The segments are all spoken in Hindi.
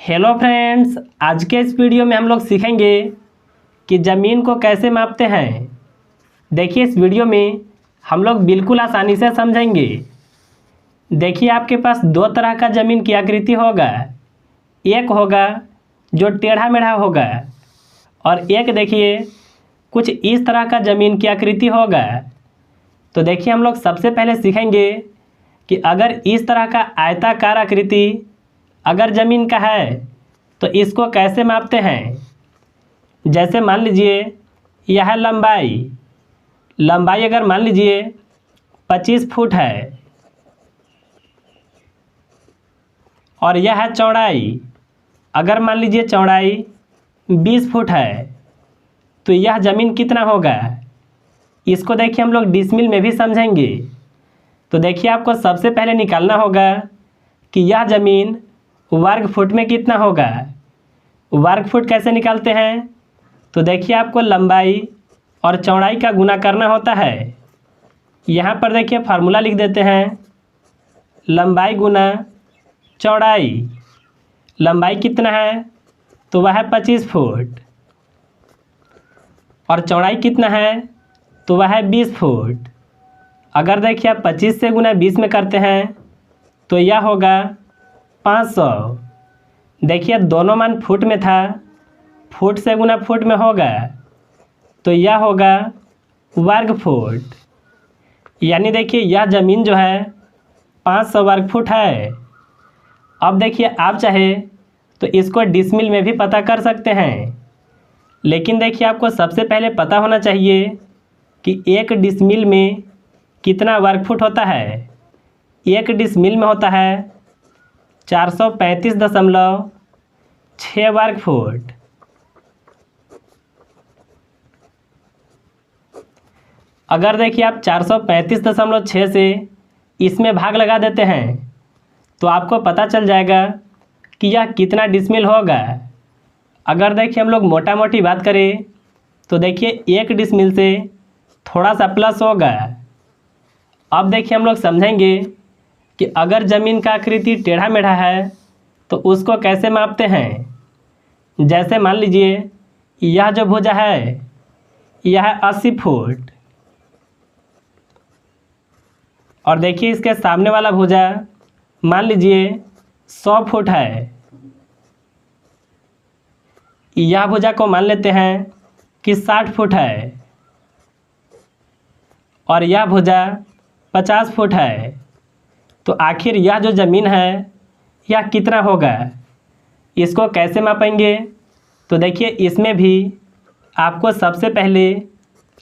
हेलो फ्रेंड्स, आज के इस वीडियो में हम लोग सीखेंगे कि ज़मीन को कैसे मापते हैं। देखिए, इस वीडियो में हम लोग बिल्कुल आसानी से समझेंगे। देखिए, आपके पास दो तरह का ज़मीन की आकृति होगा। एक होगा जो टेढ़ा मेढ़ा होगा और एक देखिए कुछ इस तरह का ज़मीन की आकृति होगा। तो देखिए, हम लोग सबसे पहले सीखेंगे कि अगर इस तरह का आयताकार आकृति अगर ज़मीन का है तो इसको कैसे मापते हैं। जैसे मान लीजिए यह लंबाई अगर मान लीजिए 25 फुट है और यह है चौड़ाई, अगर मान लीजिए चौड़ाई 20 फुट है तो यह ज़मीन कितना होगा। इसको देखिए हम लोग डिसमिल में भी समझेंगे। तो देखिए, आपको सबसे पहले निकालना होगा कि यह ज़मीन वर्ग फुट में कितना होगा। वर्ग फुट कैसे निकालते हैं, तो देखिए आपको लंबाई और चौड़ाई का गुना करना होता है। यहाँ पर देखिए फार्मूला लिख देते हैं, लंबाई गुना चौड़ाई। लंबाई कितना है तो वह है 25 फुट और चौड़ाई कितना है तो वह है 20 फुट। अगर देखिए आप 25 से गुना 20 में करते हैं तो यह होगा 500। देखिए दोनों मान फुट में था, फुट से गुना फुट में होगा तो यह होगा वर्ग फुट। यानी देखिए यह ज़मीन जो है 500 वर्ग फुट है। अब देखिए आप चाहे तो इसको डिसमिल में भी पता कर सकते हैं, लेकिन देखिए आपको सबसे पहले पता होना चाहिए कि एक डिसमिल में कितना वर्ग फुट होता है। एक डिसमिल में होता है 435.6 वर्ग फुट। अगर देखिए आप 435.6 से इसमें भाग लगा देते हैं तो आपको पता चल जाएगा कि यह कितना डिसमिल होगा। अगर देखिए हम लोग मोटा मोटी बात करें तो देखिए एक डिसमिल से थोड़ा सा प्लस होगा। अब देखिए हम लोग समझेंगे कि अगर ज़मीन का आकृति टेढ़ा मेढ़ा है तो उसको कैसे मापते हैं। जैसे मान लीजिए यह जो भुजा है यह है 80 फुट और देखिए इसके सामने वाला भुजा मान लीजिए 100 फुट है। यह भुजा को मान लेते हैं कि 60 फुट है और यह भुजा 50 फुट है। तो आखिर यह जो ज़मीन है यह कितना होगा, इसको कैसे मापेंगे। तो देखिए इसमें भी आपको सबसे पहले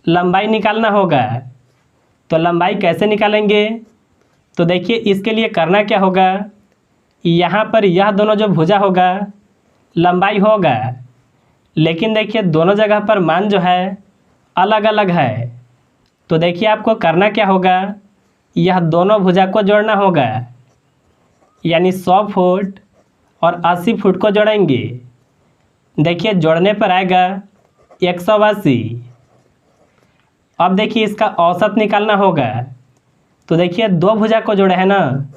लंबाई निकालना होगा। तो लंबाई कैसे निकालेंगे, तो देखिए इसके लिए करना क्या होगा, यहाँ पर यह दोनों जो भुजा होगा लंबाई होगा, लेकिन देखिए दोनों जगह पर मान जो है अलग अलग है। तो देखिए आपको करना क्या होगा, यह दोनों भुजा को जोड़ना होगा, यानी 100 फुट और 80 फुट को जोड़ेंगे। देखिए जोड़ने पर आएगा 180। अब देखिए इसका औसत निकालना होगा। तो देखिए दो भुजा को जोड़े हैं ना,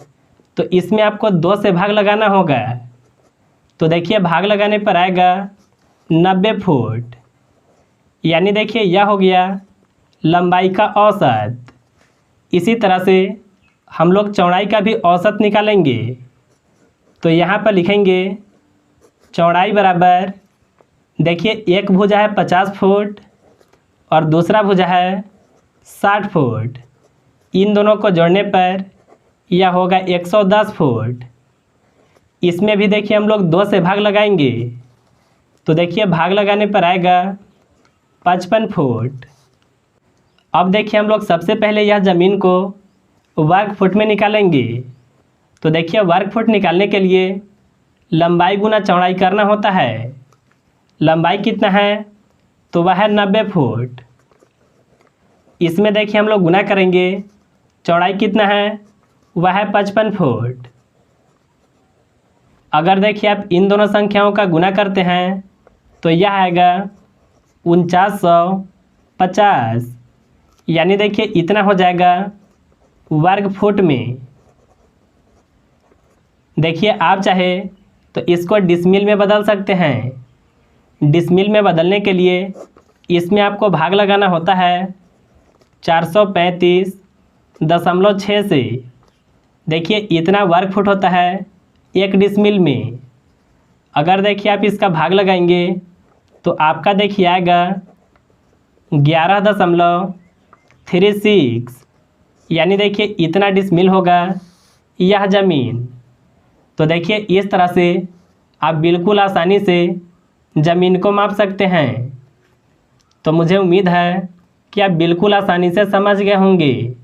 तो इसमें आपको 2 से भाग लगाना होगा। तो देखिए भाग लगाने पर आएगा 90 फुट। यानी देखिए यह हो गया लंबाई का औसत। इसी तरह से हम लोग चौड़ाई का भी औसत निकालेंगे। तो यहाँ पर लिखेंगे चौड़ाई बराबर, देखिए एक भुजा है 50 फुट और दूसरा भुजा है 60 फुट। इन दोनों को जोड़ने पर यह होगा 110 फुट। इसमें भी देखिए हम लोग 2 से भाग लगाएंगे। तो देखिए भाग लगाने पर आएगा 55 फुट। अब देखिए हम लोग सबसे पहले यह ज़मीन को वर्ग फुट में निकालेंगे। तो देखिए वर्ग फुट निकालने के लिए लंबाई गुना चौड़ाई करना होता है। लंबाई कितना है तो वह है 90 फुट। इसमें देखिए हम लोग गुना करेंगे, चौड़ाई कितना है वह है 55 फुट। अगर देखिए आप इन दोनों संख्याओं का गुना करते हैं तो यह आएगा 4950। यानी देखिए इतना हो जाएगा वर्ग फुट में। देखिए आप चाहे तो इसको डिसमिल में बदल सकते हैं। डिसमिल में बदलने के लिए इसमें आपको भाग लगाना होता है 435.6 से। देखिए इतना वर्ग फुट होता है 1 डिसमिल में। अगर देखिए आप इसका भाग लगाएंगे तो आपका देखिए आएगा 11.36, यानी देखिए इतना डिसमिल होगा यह ज़मीन। तो देखिए इस तरह से आप बिल्कुल आसानी से ज़मीन को माप सकते हैं। तो मुझे उम्मीद है कि आप बिल्कुल आसानी से समझ गए होंगे।